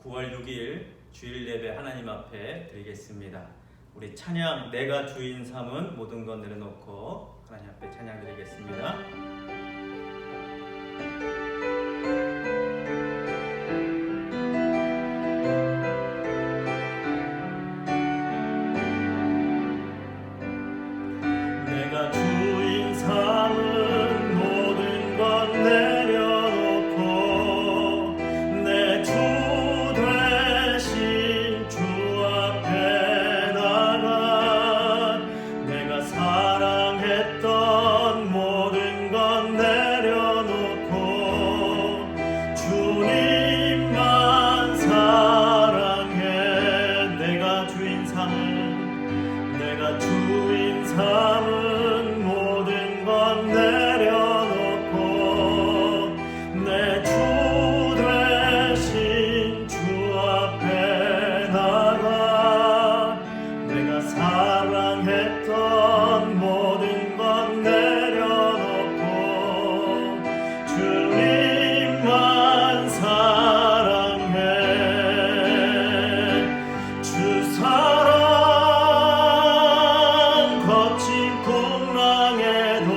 9월 6일 주일 예배 하나님 앞에 드리겠습니다. 우리 찬양 내가 주인 삼은 모든 것 내려놓고 하나님 앞에 찬양 드리겠습니다. 내가 주인 삼은 모든 것 내려놓고 내 주 되신 주 앞에 나가 내가 사랑했던 모든 것 내려놓고 주님만 사랑해. 내가 주인 삼은 모든 것 내려놓고 내 주 되신 주 앞에 나가 내가 사랑했던 모든 것 내려놓고 주님만 사랑해. 주 사랑 거친 풍랑에도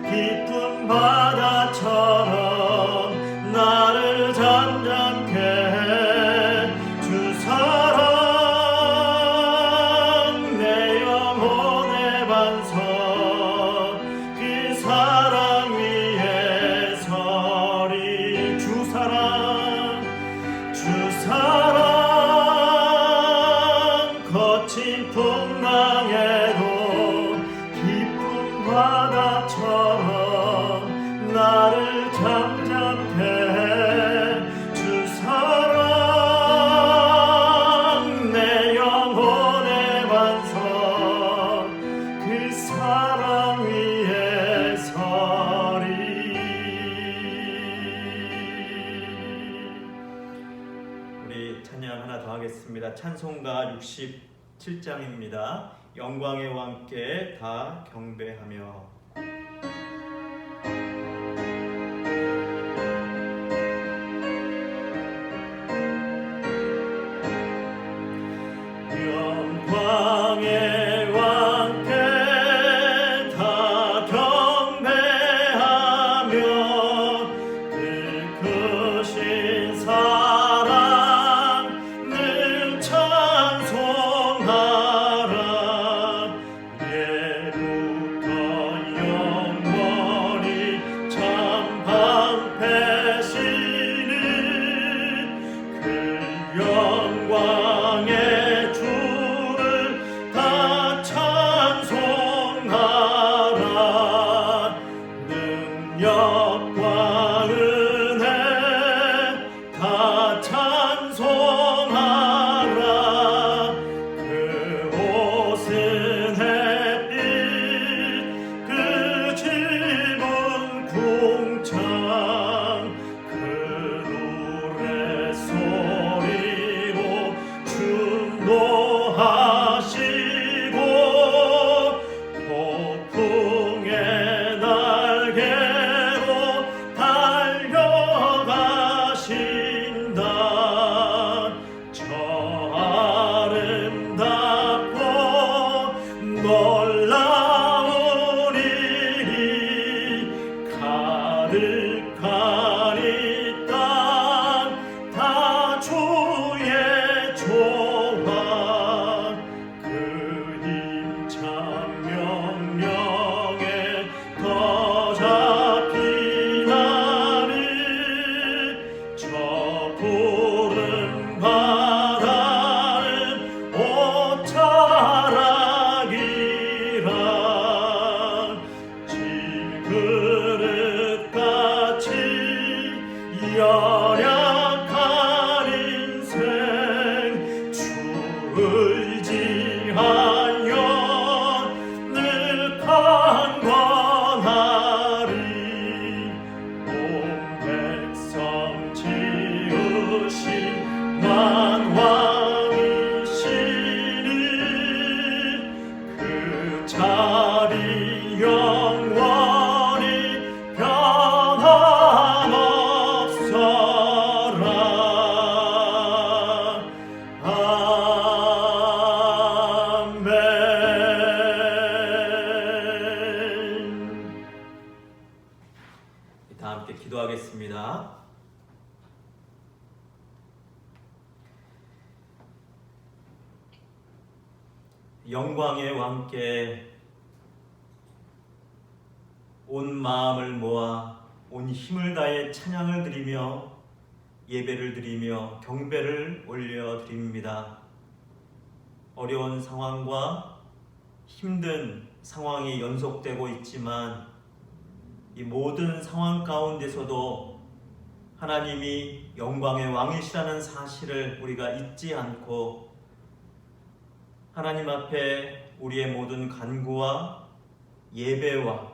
깊은 바다처럼 나를 잠잠케 해. 주 사랑 내 영혼의 반석 그 사랑 위에 서리. 주 사랑 거친 풍랑에도 깊은 바다처럼 나를 잠잠케 해. 주 사랑 내 영혼의 반석 그 사랑 위에 서리. 우리 찬양 하나 더 하겠습니다. 찬송가 67장입니다. 영광의 왕께 다 경배하며. 영광의 왕께 다 경배하며 그 크신 사랑 늘 찬송하라. 예부터 영광의 왕께 온 마음을 모아 온 힘을 다해 찬양을 드리며 예배를 드리며 경배를 올려드립니다. 어려운 상황과 힘든 상황이 연속되고 있지만 이 모든 상황 가운데서도 하나님이 영광의 왕이시라는 사실을 우리가 잊지 않고 하나님 앞에 우리의 모든 간구와 예배와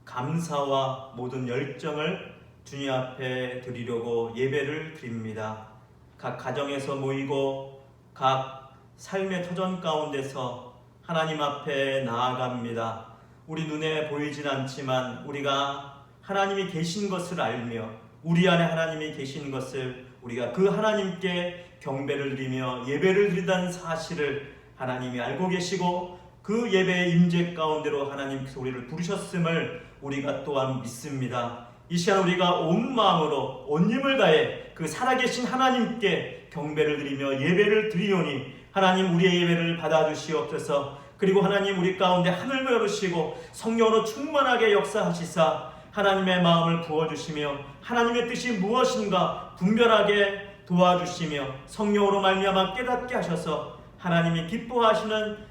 감사와 모든 열정을 주님 앞에 드리려고 예배를 드립니다. 각 가정에서 모이고 각 삶의 터전 가운데서 하나님 앞에 나아갑니다. 우리 눈에 보이진 않지만 우리가 하나님이 계신 것을 알며 우리 안에 하나님이 계신 것을 우리가 그 하나님께 경배를 드리며 예배를 드린다는 사실을 하나님이 알고 계시고 그 예배의 임재 가운데로 하나님께서 우리를 부르셨음을 우리가 또한 믿습니다. 이 시간 우리가 온 마음으로 온 힘을 다해 그 살아계신 하나님께 경배를 드리며 예배를 드리오니 하나님 우리의 예배를 받아주시옵소서. 그리고 하나님 우리 가운데 하늘을 열으시고 성령으로 충만하게 역사하시사 하나님의 마음을 부어주시며 하나님의 뜻이 무엇인가 분별하게 도와주시며 성령으로 말미암아 깨닫게 하셔서 하나님이 기뻐하시는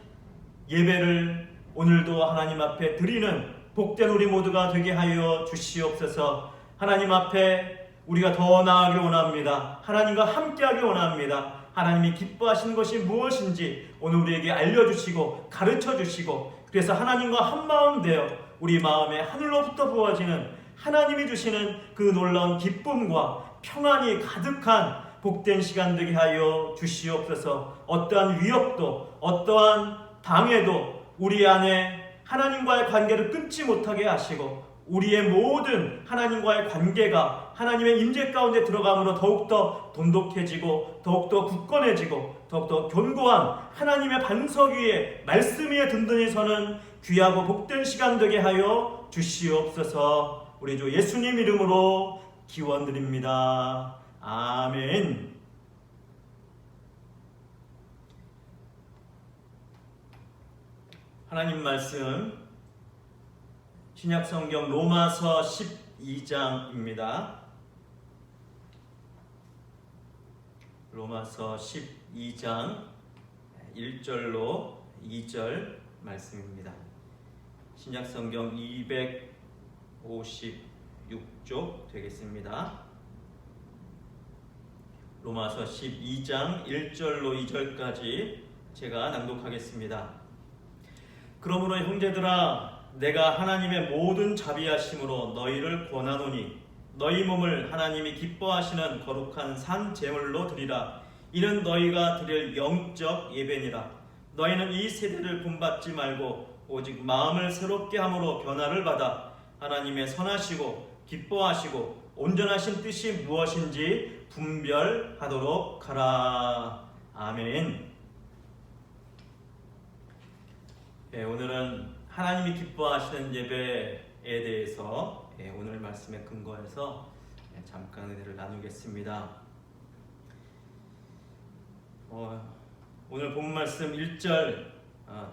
예배를 오늘도 하나님 앞에 드리는 복된 우리 모두가 되게 하여 주시옵소서. 하나님 앞에 우리가 더 나아가길 원합니다. 하나님과 함께하길 원합니다. 하나님이 기뻐하시는 것이 무엇인지 오늘 우리에게 알려주시고 가르쳐주시고 그래서 하나님과 한마음 되어 우리 마음에 하늘로부터 부어지는 하나님이 주시는 그 놀라운 기쁨과 평안이 가득한 복된 시간 되게 하여 주시옵소서. 어떠한 위협도 어떠한 방해도 우리 안에 하나님과의 관계를 끊지 못하게 하시고 우리의 모든 하나님과의 관계가 하나님의 임재 가운데 들어감으로 더욱더 돈독해지고 더욱더 굳건해지고 더욱더 견고한 하나님의 반석 위에 말씀 위에 든든히 서는 귀하고 복된 시간 되게 하여 주시옵소서. 우리 주 예수님 이름으로 기원드립니다. 아멘. 하나님 말씀 신약성경 로마서 12장입니다. 로마서 12장 1절로 2절 말씀입니다. 신약성경 256쪽 되겠습니다. 로마서 12장 1절로 2절까지 제가 낭독하겠습니다. 그러므로 형제들아 내가 하나님의 모든 자비하심으로 너희를 권하노니 너희 몸을 하나님이 기뻐하시는 거룩한 산 제물로 드리라. 이는 너희가 드릴 영적 예배니라. 너희는 이 세대를 본받지 말고 오직 마음을 새롭게 함으로 변화를 받아 하나님의 선하시고 기뻐하시고 온전하신 뜻이 무엇인지 분별하도록 하라. 아멘. 오늘은 하나님이 기뻐하시는 예배에 대해서 오늘 말씀에 근거해서 잠깐 은혜를 나누겠습니다. 오늘 본 말씀 1절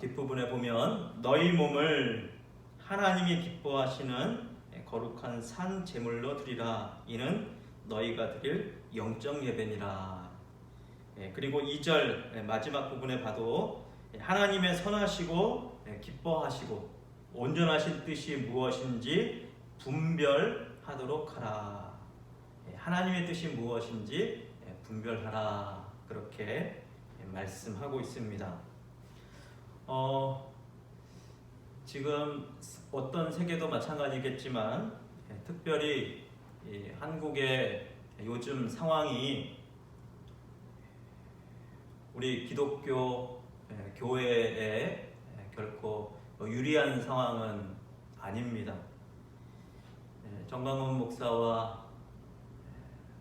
뒷부분에 보면 너희 몸을 하나님이 기뻐하시는 거룩한 산 제물로 드리라. 이는 너희가 드릴 영적 예배니라. 그리고 2절 마지막 부분에 봐도 하나님의 선하시고 기뻐하시고 온전하신 뜻이 무엇인지 분별하도록 하라. 하나님의 뜻이 무엇인지 분별하라. 그렇게 말씀하고 있습니다. 지금 어떤 세계도 마찬가지겠지만 특별히 한국의 요즘 상황이 우리 기독교 교회에 결코 유리한 상황은 아닙니다. 정광훈 목사와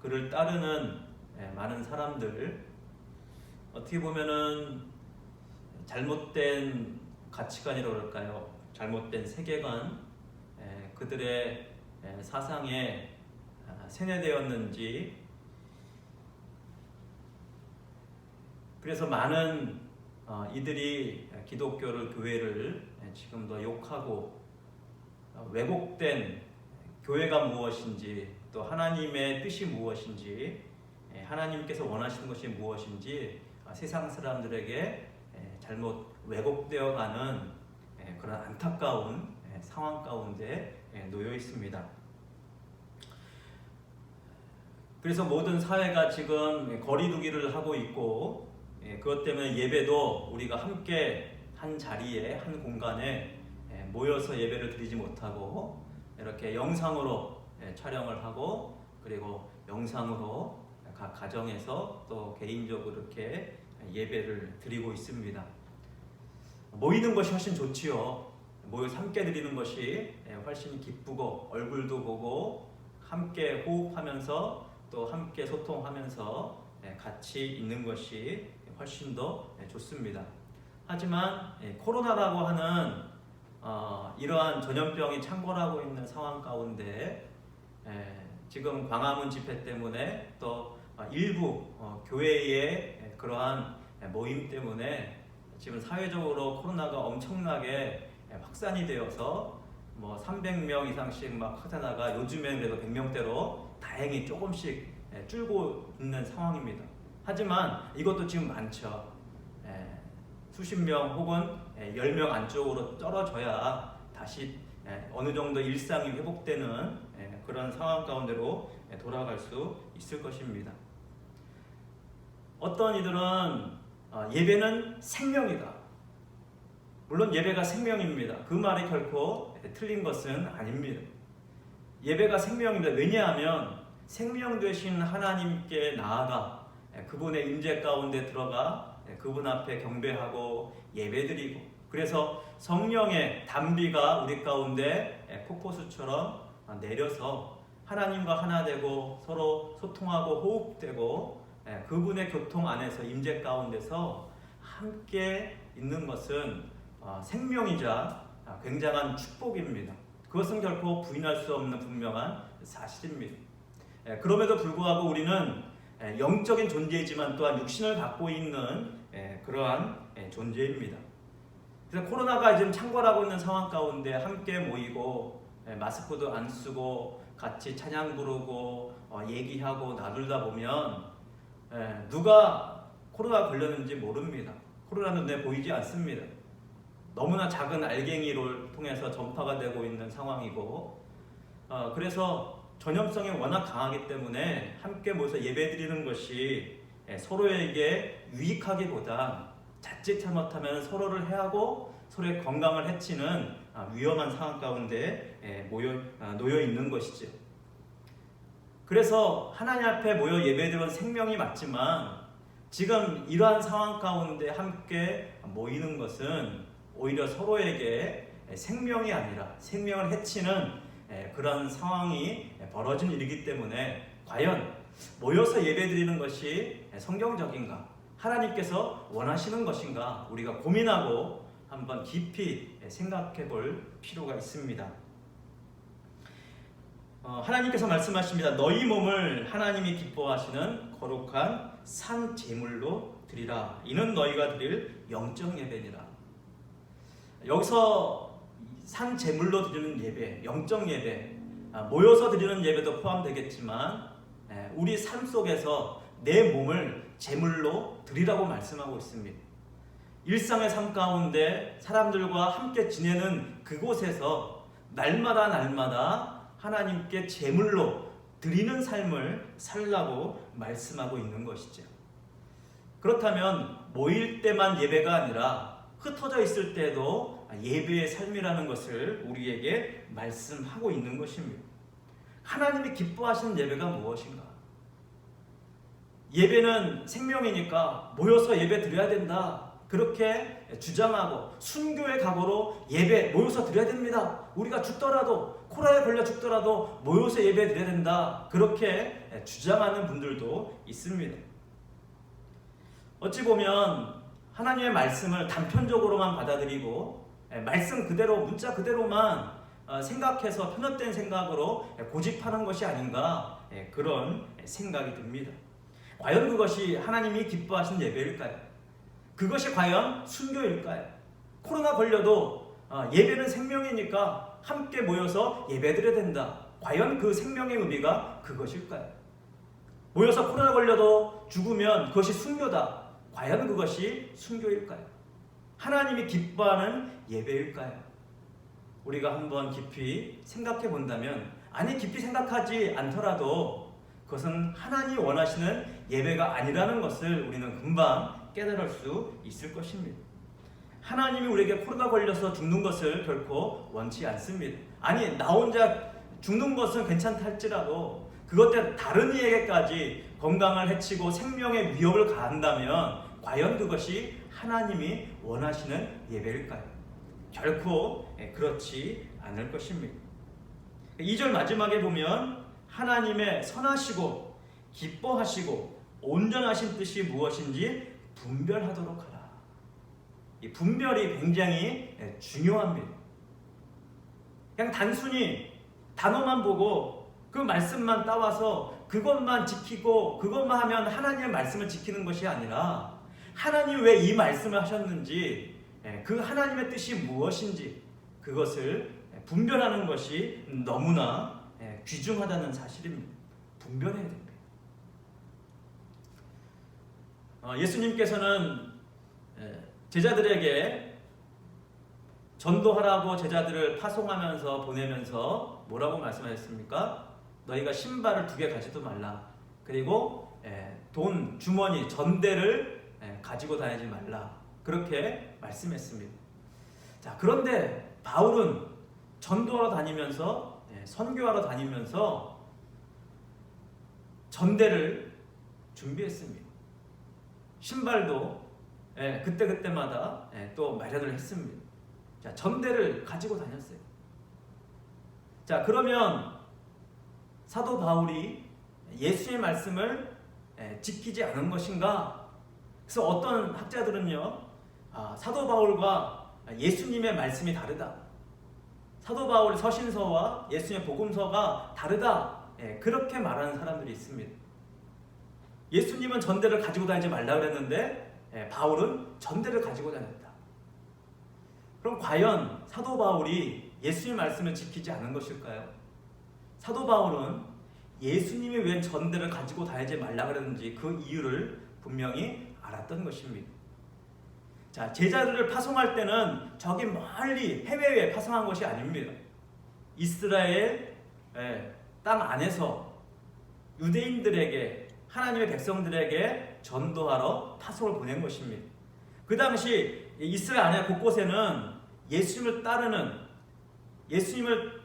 그를 따르는 많은 사람들, 어떻게 보면은 잘못된 가치관이라고 그럴까요? 잘못된 세계관, 그들의 사상에 세뇌되었는지, 그래서 많은 이들이 기독교를, 교회를 지금도 욕하고 왜곡된 교회가 무엇인지, 또 하나님의 뜻이 무엇인지, 하나님께서 원하시는 것이 무엇인지 세상 사람들에게 잘못 왜곡되어 가는 그런 안타까운 상황 가운데 놓여 있습니다. 그래서 모든 사회가 지금 거리두기를 하고 있고, 그것 때문에 예배도 우리가 함께 한 자리에, 한 공간에 모여서 예배를 드리지 못하고 이렇게 영상으로 촬영을 하고, 그리고 영상으로 각 가정에서 또 개인적으로 이렇게 예배를 드리고 있습니다. 모이는 것이 훨씬 좋지요. 모여서 함께 드리는 것이 훨씬 기쁘고, 얼굴도 보고 함께 호흡하면서 또 함께 소통하면서 같이 있는 것이 훨씬 더 좋습니다. 하지만 코로나라고 하는 이러한 전염병이 창궐하고 있는 상황 가운데 지금 광화문 집회 때문에 또 일부 교회의 그러한 모임 때문에 지금 사회적으로 코로나가 엄청나게 확산이 되어서 300명 이상씩 막 확산하다가 요즘에는 그래도 100명대로 다행히 조금씩 줄고 있는 상황입니다. 하지만 이것도 지금 많죠. 수십 명 혹은 10명 안쪽으로 떨어져야 다시 어느 정도 일상이 회복되는 그런 상황 가운데로 돌아갈 수 있을 것입니다. 어떤 이들은 예배는 생명이다. 물론 예배가 생명입니다. 그 말이 결코 틀린 것은 아닙니다. 예배가 생명입니다. 왜냐하면 생명 되신 하나님께 나아가 그분의 임재 가운데 들어가 그분 앞에 경배하고 예배드리고, 그래서 성령의 단비가 우리 가운데 폭포수처럼 내려서 하나님과 하나 되고 서로 소통하고 호흡되고 그분의 교통 안에서, 임재 가운데서 함께 있는 것은 생명이자 굉장한 축복입니다. 그것은 결코 부인할 수 없는 분명한 사실입니다. 그럼에도 불구하고 우리는 영적인 존재이지만 또한 육신을 갖고 있는 그러한 존재입니다. 그래서 코로나가 지금 창궐하고 있는 상황 가운데 함께 모이고 마스크도 안 쓰고 같이 찬양 부르고 얘기하고 나누다 보면 누가 코로나 걸렸는지 모릅니다. 코로나는 눈에 보이지 않습니다. 너무나 작은 알갱이를 통해서 전파가 되고 있는 상황이고, 그래서 전염성이 워낙 강하기 때문에 함께 모여서 예배드리는 것이 서로에게 유익하기보다 자칫 잘못하면 서로를 해하고 서로의 건강을 해치는 위험한 상황 가운데 놓여 있는 것이죠. 그래서 하나님 앞에 모여 예배드리는 생명이 맞지만 지금 이러한 상황 가운데 함께 모이는 것은 오히려 서로에게 생명이 아니라 생명을 해치는 그런 상황이 벌어진 일이기 때문에 과연 모여서 예배드리는 것이 성경적인가, 하나님께서 원하시는 것인가, 우리가 고민하고 한번 깊이 생각해 볼 필요가 있습니다. 하나님께서 말씀하십니다. 너희 몸을 하나님이 기뻐하시는 거룩한 산 제물로 드리라. 이는 너희가 드릴 영적 예배니라. 여기서 산 제물로 드리는 예배, 영적 예배, 모여서 드리는 예배도 포함되겠지만 우리 삶 속에서 내 몸을 제물로 드리라고 말씀하고 있습니다. 일상의 삶 가운데 사람들과 함께 지내는 그곳에서 날마다 하나님께 제물로 드리는 삶을 살라고 말씀하고 있는 것이죠. 그렇다면 모일 때만 예배가 아니라 흩어져 있을 때도 예배의 삶이라는 것을 우리에게 말씀하고 있는 것입니다. 하나님이 기뻐하시는 예배가 무엇인가? 예배는 생명이니까 모여서 예배 드려야 된다, 그렇게 주장하고 순교의 각오로 예배 모여서 드려야 됩니다. 우리가 죽더라도, 코로나에 걸려 죽더라도 모여서 예배 드려야 된다, 그렇게 주장하는 분들도 있습니다. 어찌 보면 하나님의 말씀을 단편적으로만 받아들이고 말씀 그대로, 문자 그대로만 생각해서 편협된 생각으로 고집하는 것이 아닌가, 그런 생각이 듭니다. 과연 그것이 하나님이 기뻐하시는 예배일까요? 그것이 과연 순교일까요? 코로나 걸려도 예배는 생명이니까 함께 모여서 예배드려야 된다. 과연 그 생명의 의미가 그것일까요? 모여서 코로나 걸려도 죽으면 그것이 순교다. 과연 그것이 순교일까요? 하나님이 기뻐하는 예배일까요? 우리가 한번 깊이 생각해 본다면, 아니 깊이 생각하지 않더라도 그것은 하나님이 원하시는 예배가 아니라는 것을 우리는 금방 깨달을 수 있을 것입니다. 하나님이 우리에게 코로나 걸려서 죽는 것을 결코 원치 않습니다. 아니 나 혼자 죽는 것은 괜찮다 할지라도 그것 때문에 다른 이에게까지 건강을 해치고 생명의 위협을 가한다면 과연 그것이 하나님이 원하시는 예배일까요? 결코 그렇지 않을 것입니다. 2절 마지막에 보면 하나님의 선하시고 기뻐하시고 온전하신 뜻이 무엇인지 분별하도록 하라. 이 분별이 굉장히 중요합니다. 그냥 단순히 단어만 보고 그 말씀만 따와서 그것만 지키고 그것만 하면 하나님의 말씀을 지키는 것이 아니라 하나님 왜 이 말씀을 하셨는지, 그 하나님의 뜻이 무엇인지 그것을 분별하는 것이 너무나 귀중하다는 사실입니다. 분별해야 됩니다. 예수님께서는 제자들에게 전도하라고 제자들을 파송하면서 보내면서 뭐라고 말씀하셨습니까? 너희가 신발을 2개 가지도 말라. 그리고 돈, 주머니, 전대를 가지고 다니지 말라. 그렇게 말씀했습니다. 자, 그런데 바울은 전도하러 다니면서 선교하러 다니면서 전대를 준비했습니다. 신발도 그때마다 또 마련을 했습니다. 자, 전대를 가지고 다녔어요. 자, 그러면 사도 바울이 예수의 말씀을 지키지 않은 것인가? 그래서 어떤 학자들은요, 사도 바울과 예수님의 말씀이 다르다. 사도 바울의 서신서와 예수님의 복음서가 다르다. 그렇게 말하는 사람들이 있습니다. 예수님은 전대를 가지고 다니지 말라 그랬는데 바울은 전대를 가지고 다녔다. 그럼 과연 사도 바울이 예수님의 말씀을 지키지 않은 것일까요? 사도 바울은 예수님이 왜 전대를 가지고 다니지 말라 그랬는지 그 이유를 분명히 알았던 것입니다. 자, 제자들을 파송할 때는 저기 멀리 해외에 파송한 것이 아닙니다. 이스라엘 땅 안에서 유대인들에게, 하나님의 백성들에게 전도하러 파송을 보낸 것입니다. 그 당시 이스라엘 안에 곳곳에는 예수님을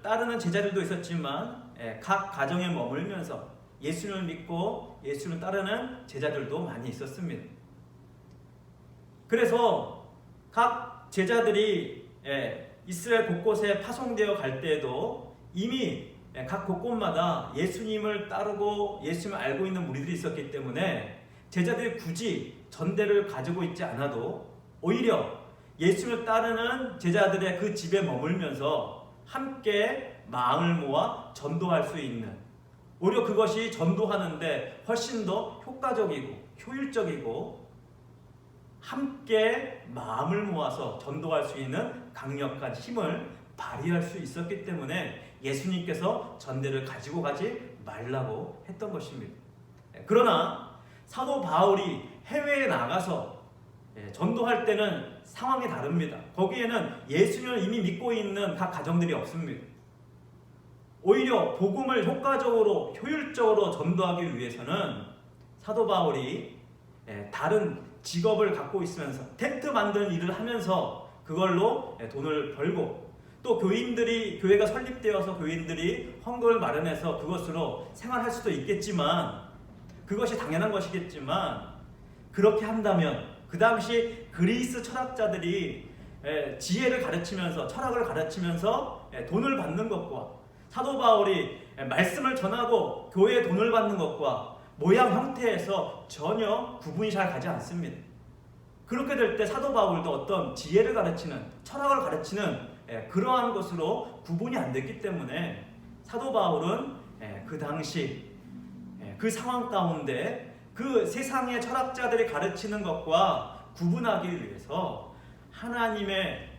따르는 제자들도 있었지만 각 가정에 머물면서 예수님을 믿고 예수님을 따르는 제자들도 많이 있었습니다. 그래서 각 제자들이 이스라엘 곳곳에 파송되어 갈 때에도 이미 각 곳곳마다 예수님을 따르고 예수님을 알고 있는 무리들이 있었기 때문에 제자들이 굳이 전대를 가지고 있지 않아도 오히려 예수님을 따르는 제자들의 그 집에 머물면서 함께 마음을 모아 전도할 수 있는, 오히려 그것이 전도하는데 훨씬 더 효과적이고 효율적이고 함께 마음을 모아서 전도할 수 있는 강력한 힘을 발휘할 수 있었기 때문에 예수님께서 전대를 가지고 가지 말라고 했던 것입니다. 그러나 사도 바울이 해외에 나가서 전도할 때는 상황이 다릅니다. 거기에는 예수님을 이미 믿고 있는 각 가정들이 없습니다. 오히려 복음을 효과적으로 효율적으로 전도하기 위해서는 사도 바울이 다른 직업을 갖고 있으면서 텐트 만드는 일을 하면서 그걸로 돈을 벌고, 또 교회가 설립되어서 교인들이 헌금을 마련해서 그것으로 생활할 수도 있겠지만, 그것이 당연한 것이겠지만, 그렇게 한다면 그 당시 그리스 철학자들이 지혜를 가르치면서, 철학을 가르치면서 돈을 받는 것과 사도 바울이 말씀을 전하고 교회에 돈을 받는 것과 모양 형태에서 전혀 구분이 잘 가지 않습니다. 그렇게 될 때 사도 바울도 어떤 지혜를 가르치는, 철학을 가르치는 그러한 것으로 구분이 안 됐기 때문에 사도 바울은 그 당시 그 상황 가운데 그 세상의 철학자들이 가르치는 것과 구분하기 위해서 하나님의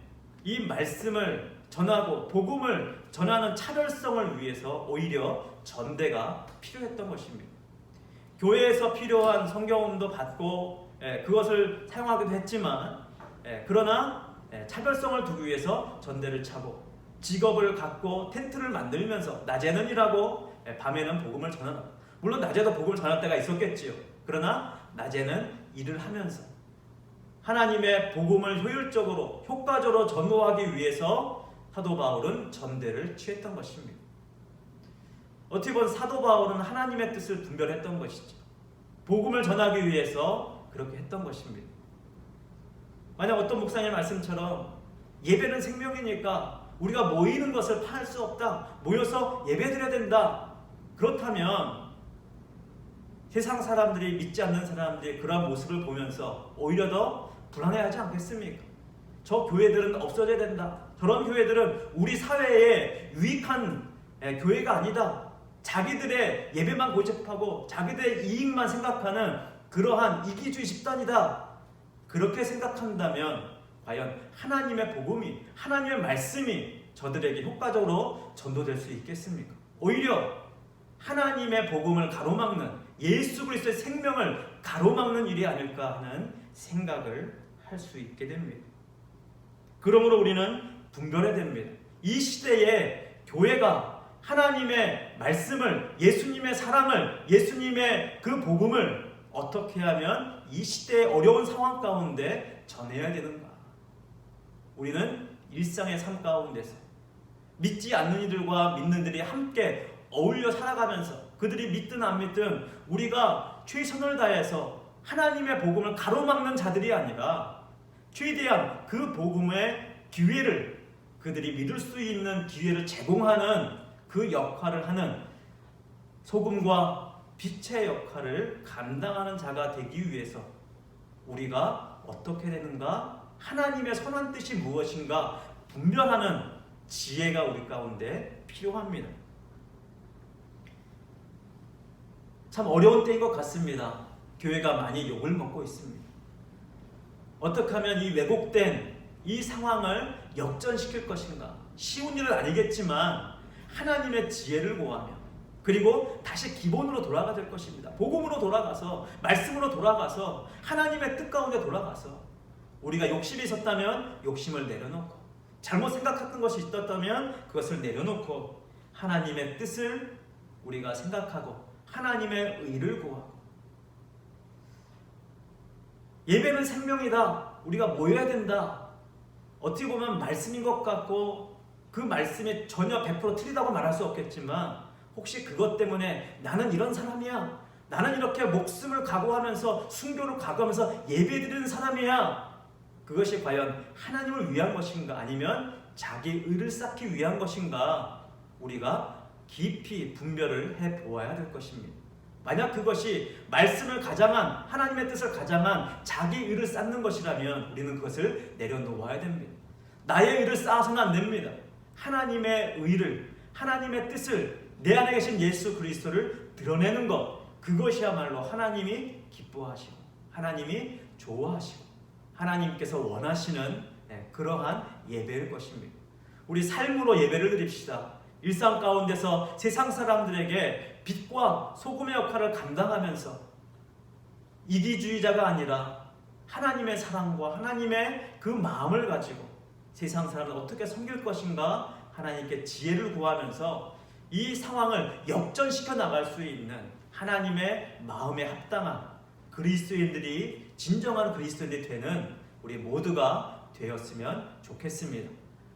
이 말씀을 전하고 복음을 전하는 차별성을 위해서 오히려 전대가 필요했던 것입니다. 교회에서 필요한 성경음도 받고 그것을 사용하기도 했지만 그러나 차별성을 두기 위해서 전대를 차고 직업을 갖고 텐트를 만들면서 낮에는 일하고 밤에는 복음을 전하다. 물론 낮에도 복음을 전할 때가 있었겠지요. 그러나 낮에는 일을 하면서 하나님의 복음을 효율적으로 효과적으로 전도하기 위해서 사도 바울은 전대를 취했던 것입니다. 어떻게 보면 사도 바울은 하나님의 뜻을 분별했던 것이죠. 복음을 전하기 위해서 그렇게 했던 것입니다. 만약 어떤 목사님 말씀처럼 예배는 생명이니까 우리가 모이는 것을 파할 수 없다. 모여서 예배드려야 된다. 그렇다면 세상 사람들이 믿지 않는 사람들이 그런 모습을 보면서 오히려 더 불안해하지 않겠습니까? 저 교회들은 없어져야 된다. 저런 교회들은 우리 사회에 유익한 교회가 아니다. 자기들의 예배만 고집하고 자기들의 이익만 생각하는 그러한 이기주의 집단이다. 그렇게 생각한다면 과연 하나님의 복음이 하나님의 말씀이 저들에게 효과적으로 전도될 수 있겠습니까? 오히려 하나님의 복음을 가로막는 예수 그리스도의 생명을 가로막는 일이 아닐까 하는 생각을 할 수 있게 됩니다. 그러므로 우리는 분별해야 됩니다. 이 시대에 교회가 하나님의 말씀을, 예수님의 사랑을, 예수님의 그 복음을 어떻게 하면 이 시대의 어려운 상황 가운데 전해야 되는가? 우리는 일상의 삶 가운데서 믿지 않는 이들과 믿는 이들이 함께 어울려 살아가면서 그들이 믿든 안 믿든 우리가 최선을 다해서 하나님의 복음을 가로막는 자들이 아니라 최대한 그 복음의 기회를 그들이 믿을 수 있는 기회를 제공하는 그 역할을 하는 소금과 빛의 역할을 감당하는 자가 되기 위해서 우리가 어떻게 되는가? 하나님의 선한 뜻이 무엇인가 분별하는 지혜가 우리 가운데 필요합니다. 참 어려운 때인 것 같습니다. 교회가 많이 욕을 먹고 있습니다. 어떻게 하면 이 왜곡된 이 상황을 역전시킬 것인가? 쉬운 일은 아니겠지만 하나님의 지혜를 구하며 그리고 다시 기본으로 돌아가야 될 것입니다. 복음으로 돌아가서 말씀으로 돌아가서 하나님의 뜻 가운데 돌아가서 우리가 욕심이 있었다면 욕심을 내려놓고 잘못 생각했던 것이 있었다면 그것을 내려놓고 하나님의 뜻을 우리가 생각하고 하나님의 의를 구하고 예배는 생명이다. 우리가 모여야 된다. 어떻게 보면 말씀인 것 같고 그 말씀이 전혀 100% 틀리다고 말할 수 없겠지만 혹시 그것 때문에 나는 이런 사람이야. 나는 이렇게 목숨을 각오하면서 순교를 각오하면서 예배드리는 사람이야. 그것이 과연 하나님을 위한 것인가 아니면 자기 의를 쌓기 위한 것인가 우리가 깊이 분별을 해보아야 될 것입니다. 만약 그것이 말씀을 가장한 하나님의 뜻을 가장한 자기 의를 쌓는 것이라면 우리는 그것을 내려놓아야 됩니다. 나의 의를 쌓아서는 안 됩니다. 하나님의 의를 하나님의 뜻을 내 안에 계신 예수 그리스도를 드러내는 것 그것이야말로 하나님이 기뻐하시고 하나님이 좋아하시고 하나님께서 원하시는 그러한 예배일 것입니다. 우리 삶으로 예배를 드립시다. 일상 가운데서 세상 사람들에게 빛과 소금의 역할을 감당하면서 이기주의자가 아니라 하나님의 사랑과 하나님의 그 마음을 가지고 세상 사람을 어떻게 섬길 것인가 하나님께 지혜를 구하면서 이 상황을 역전시켜 나갈 수 있는 하나님의 마음에 합당한 그리스도인들이 진정한 그리스도인들이 되는 우리 모두가 되었으면 좋겠습니다.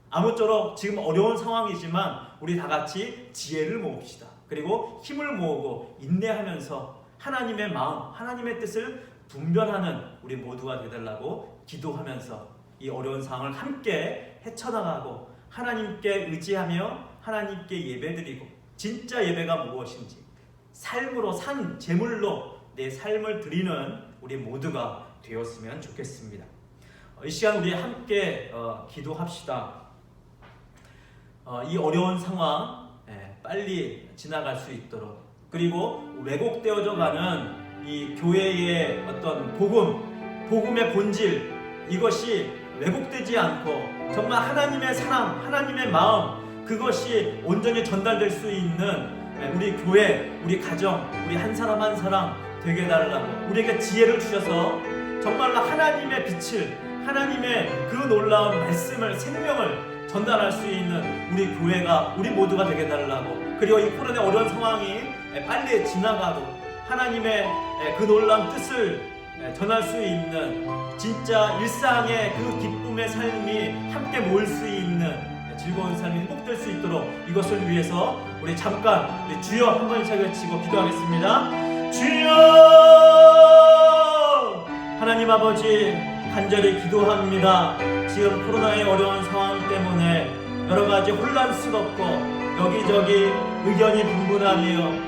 아무쪼록 지금 어려운 상황이지만 우리 다 같이 지혜를 모읍시다. 그리고 힘을 모으고 인내하면서 하나님의 마음, 하나님의 뜻을 분별하는 우리 모두가 되달라고 기도하면서 이 어려운 상황을 함께 헤쳐나가고 하나님께 의지하며 하나님께 예배드리고 진짜 예배가 무엇인지 삶으로 산 제물로 내 삶을 드리는 우리 모두가 되었으면 좋겠습니다. 이 시간 우리 함께 기도합시다. 이 어려운 상황 빨리 지나갈 수 있도록 그리고 왜곡되어져 가는 이 교회의 어떤 복음 복음의 본질, 이것이 왜곡되지 않고 정말 하나님의 사랑, 하나님의 마음, 그것이 온전히 전달될 수 있는 우리 교회, 우리 가정, 우리 한 사람 한 사람 되게 해달라고 우리에게 지혜를 주셔서 정말로 하나님의 빛을, 하나님의 그 놀라운 말씀을, 생명을 전달할 수 있는 우리 교회가, 우리 모두가 되게 해달라고, 그리고 이 코로나의 어려운 상황이 빨리 지나가고 하나님의 그 놀라운 뜻을 전할 수 있는 진짜 일상의 그 기쁨의 삶이 함께 모일 수 있는 즐거운 삶이 회복될 수 있도록 이것을 위해서 우리 잠깐 우리 주여 한 번씩 외치고 기도하겠습니다. 주여! 하나님 아버지, 간절히 기도합니다. 지금 코로나의 어려운 상황 때문에 여러 가지 혼란스럽고 여기저기 의견이 분분하며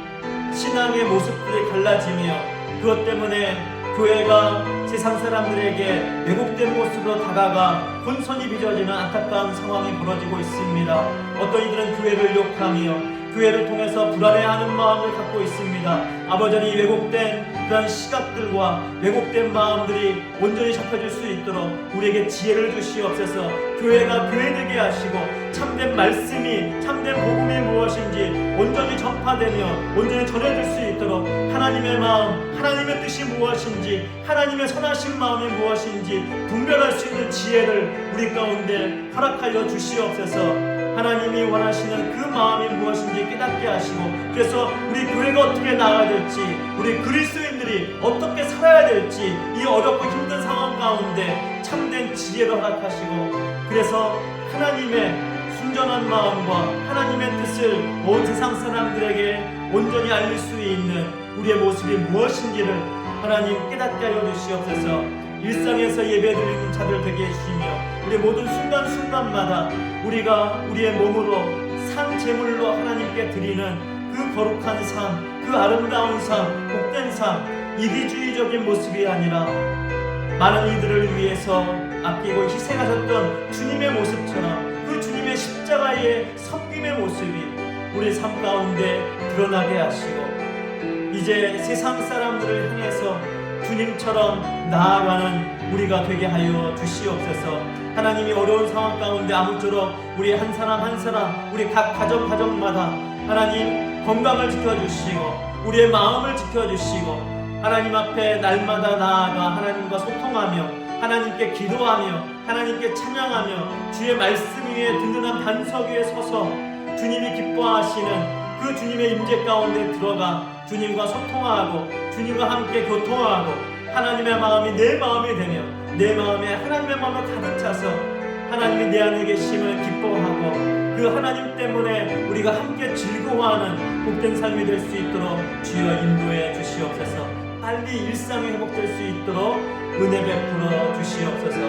신앙의 모습들이 갈라지며 그것 때문에 교회가 세상 사람들에게 왜곡된 모습으로 다가가 혼선이 빚어지는 안타까운 상황이 벌어지고 있습니다. 어떤 이들은 교회를 욕하며 교회를 통해서 불안해하는 마음을 갖고 있습니다. 아버지는 이 왜곡된 그런 시각들과 왜곡된 마음들이 온전히 잡혀질 수 있도록 우리에게 지혜를 주시옵소서. 교회가 교회되게 하시고 참된 말씀이, 참된 복음이 무엇인지 온전히 전파되며 온전히 전해질 수 있도록 하나님의 마음, 하나님의 뜻이 무엇인지, 하나님의 선하신 마음이 무엇인지 분별할 수 있는 지혜를 우리 가운데 허락하여 주시옵소서. 하나님이 원하시는 그 마음이 무엇인지 깨닫게 하시고, 그래서 우리 교회가 어떻게 나아야 될지, 우리 그리스도인들이 어떻게 살아야 될지 이 어렵고 힘든 상황 가운데 참된 지혜를 허락하시고, 그래서 하나님의 순전한 마음과 하나님의 뜻을 온 세상 사람들에게 온전히 알릴 수 있는 우리의 모습이 무엇인지를 하나님 깨닫게 하여 주시옵소서. 일상에서 예배드리는 자들 되게 해주시며 우리 모든 순간순간마다 우리가 우리의 몸으로 상제물로 하나님께 드리는 그 거룩한 삶, 그 아름다운 삶, 복된 삶, 이기주의적인 모습이 아니라 많은 이들을 위해서 아끼고 희생하셨던 주님의 모습처럼 그 주님의 십자가의 섬김의 모습이 우리 삶 가운데 드러나게 하시고, 이제 세상 사람들을 향해서 주님처럼 나아가는 우리가 되게 하여 주시옵소서. 하나님이 어려운 상황 가운데 아무쪼록 우리 한 사람 한 사람, 우리 각 가정마다 하나님 건강을 지켜주시고 우리의 마음을 지켜주시고 하나님 앞에 날마다 나아가 하나님과 소통하며 하나님께 기도하며 하나님께 찬양하며 주의 말씀 위에 든든한 반석 위에 서서 주님이 기뻐하시는 그 주님의 임재 가운데 들어가 주님과 소통하고 주님과 함께 교통하고 하나님의 마음이 내 마음이 되며 내 마음에 하나님의 마음을 가득 차서 하나님이 내 안에 계심을 기뻐하고 그 하나님 때문에 우리가 함께 즐거워하는 복된 삶이 될 수 있도록 주여 인도해 주시옵소서. 빨리 일상이 회복될 수 있도록 은혜 베풀어 주시옵소서.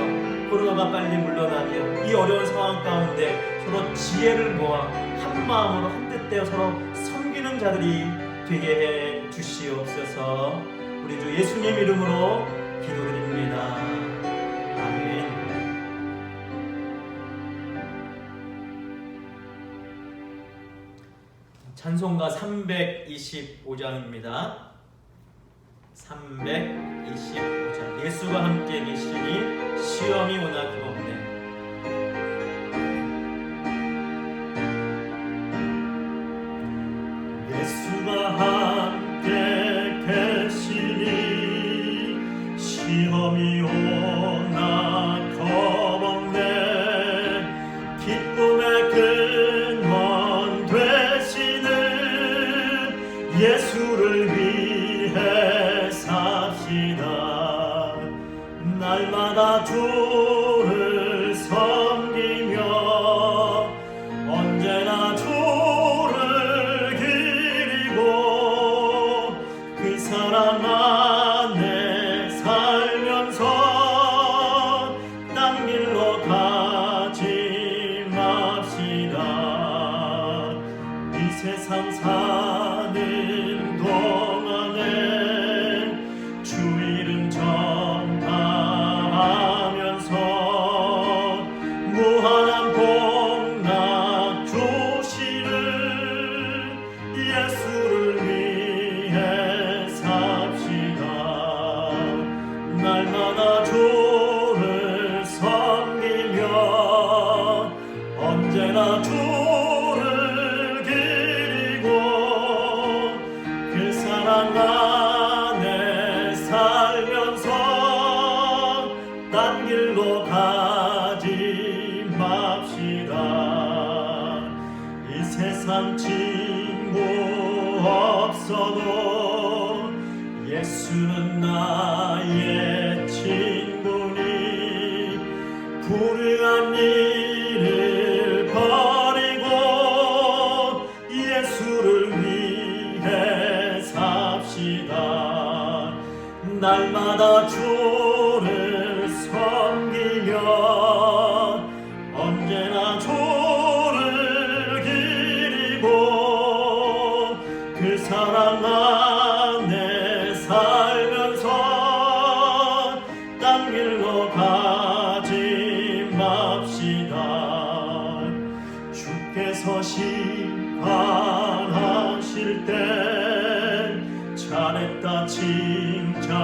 코로나가 빨리 물러나며 이 어려운 상황 가운데 서로 지혜를 모아 한 마음으로 한 뜻되어 서로 섬기는 자들이 되게 해 주시옵소서. 우리 주 예수님 이름으로 기도드립니다. 아멘. 찬송가 325장입니다. 325장. 예수가 함께 계시니 시험이 오나 금없네. 예수가 함께 계시니 시험이 오나 겁없네. 기쁨의 근원 되시는 예수를 위해 삽시다. 날마다 주를 섬기며 언제나 주를 기리고 그 사랑 안에 살면서 딴 길로 가지 맙시다. 이 세상 사는 동안에 주 이름 전하면서 세상 친구 없어도 예수는 나의 친구니 불의한 일을 버리고 예수를 위해 삽시다. 날마다 주를 섬기며 언제나 주를 기리고 그 사랑 안에 살면서 딴 길로 가지 맙시다. 주께서 심판하실 때 잘했다 칭찬하리니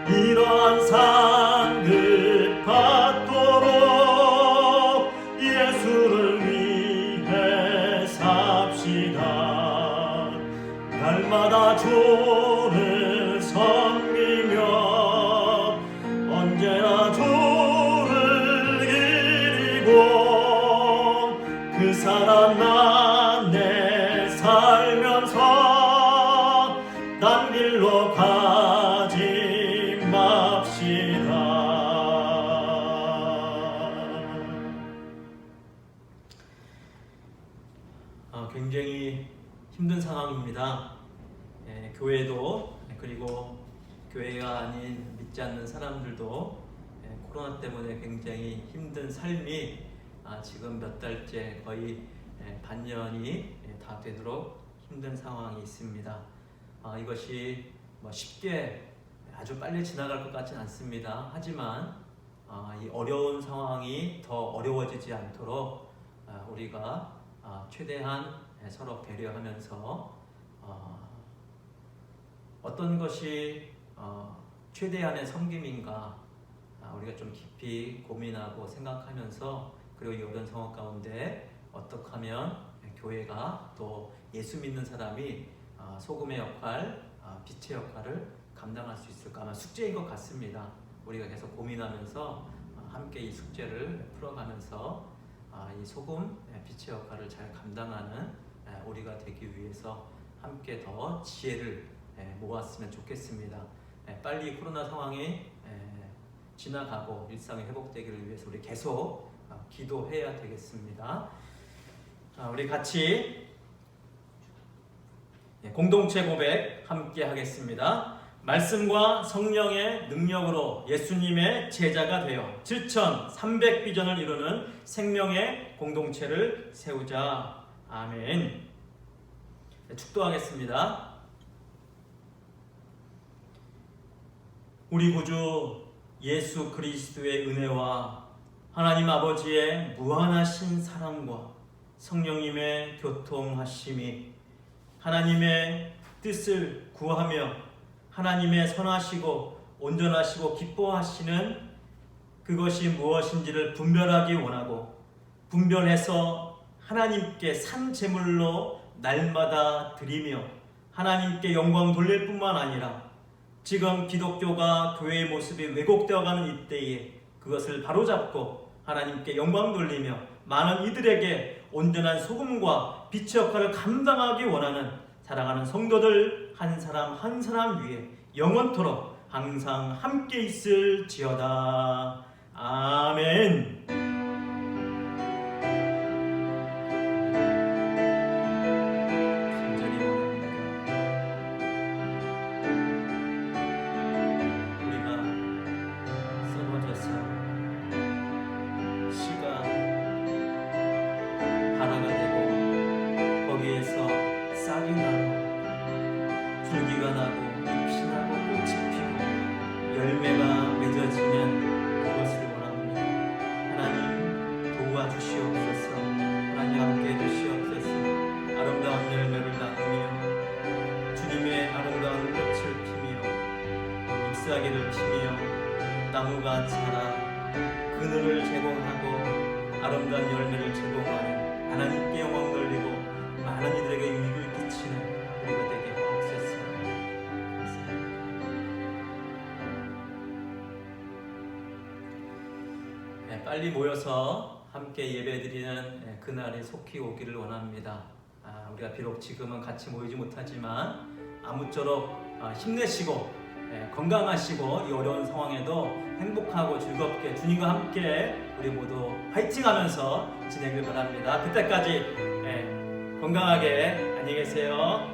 이러한 상급 받도록 예수를 위해 삽시다. 날마다 주를 섬기며 언제나 주를 기리고 그 사랑 안에 살면서 딴 길로 가지 맙시다. 굉장히 힘든 상황입니다. 교회도 그리고 교회가 아닌 믿지 않는 사람들도 코로나 때문에 굉장히 힘든 삶이 지금 몇 달째 거의 반년이 다 되도록 힘든 상황이 있습니다. 이것이 쉽게 아주 빨리 지나갈 것 같지는 않습니다. 하지만 이 어려운 상황이 더 어려워지지 않도록 우리가 최대한 서로 배려하면서 어떤 것이 최대한의 섬김인가 우리가 좀 깊이 고민하고 생각하면서 그리고 이 어려운 상황 가운데 어떻게 하면 교회가 또 예수 믿는 사람이 소금의 역할, 빛의 역할을 감당할 수 있을까? 아마 숙제인 것 같습니다. 우리가 계속 고민하면서 함께 이 숙제를 풀어가면서 이 소금, 빛의 역할을 잘 감당하는 우리가 되기 위해서 함께 더 지혜를 모았으면 좋겠습니다. 빨리 코로나 상황이 지나가고 일상이 회복되기를 위해서 우리 계속 기도해야 되겠습니다. 우리 같이 공동체 고백 함께 하겠습니다. 말씀과 성령의 능력으로 예수님의 제자가 되어 7,300비전을 이루는 생명의 공동체를 세우자. 아멘. 축도하겠습니다. 우리 구주 예수 그리스도의 은혜와 하나님 아버지의 무한하신 사랑과 성령님의 교통하심이 하나님의 뜻을 구하며 하나님의 선하시고 온전하시고 기뻐하시는 그것이 무엇인지를 분별하기 원하고 분별해서 하나님께 산 제물로 날마다 드리며 하나님께 영광 돌릴 뿐만 아니라 지금 기독교가 교회의 모습이 왜곡되어가는 이때에 그것을 바로잡고 하나님께 영광 돌리며 많은 이들에게 온전한 소금과 빛의 역할을 감당하기 원하는 사랑하는 성도들 한 사람 한 사람 위에 영원토록 항상 함께 있을지어다. 아멘. 열매가 맺어지면 그것을 원합니다. 하나님 도와주시옵소서. 하나님 함께 해주시옵소서. 아름다운 열매를 낳으며 주님의 아름다운 꽃을 피며 잎사귀를 피며 나무가 자라 그늘을 제공하고 아름다운 열매를 제공하는 하나님께 영광 돌리고 많은 이들에게 유익을 끼치는 우리가 되게 하옵소서. 빨리 모여서 함께 예배드리는 그날이 속히 오기를 원합니다. 우리가 비록 지금은 같이 모이지 못하지만 아무쪼록 힘내시고 건강하시고 이 어려운 상황에도 행복하고 즐겁게 주님과 함께 우리 모두 화이팅하면서 지내길 바랍니다. 그때까지 건강하게 안녕히 계세요.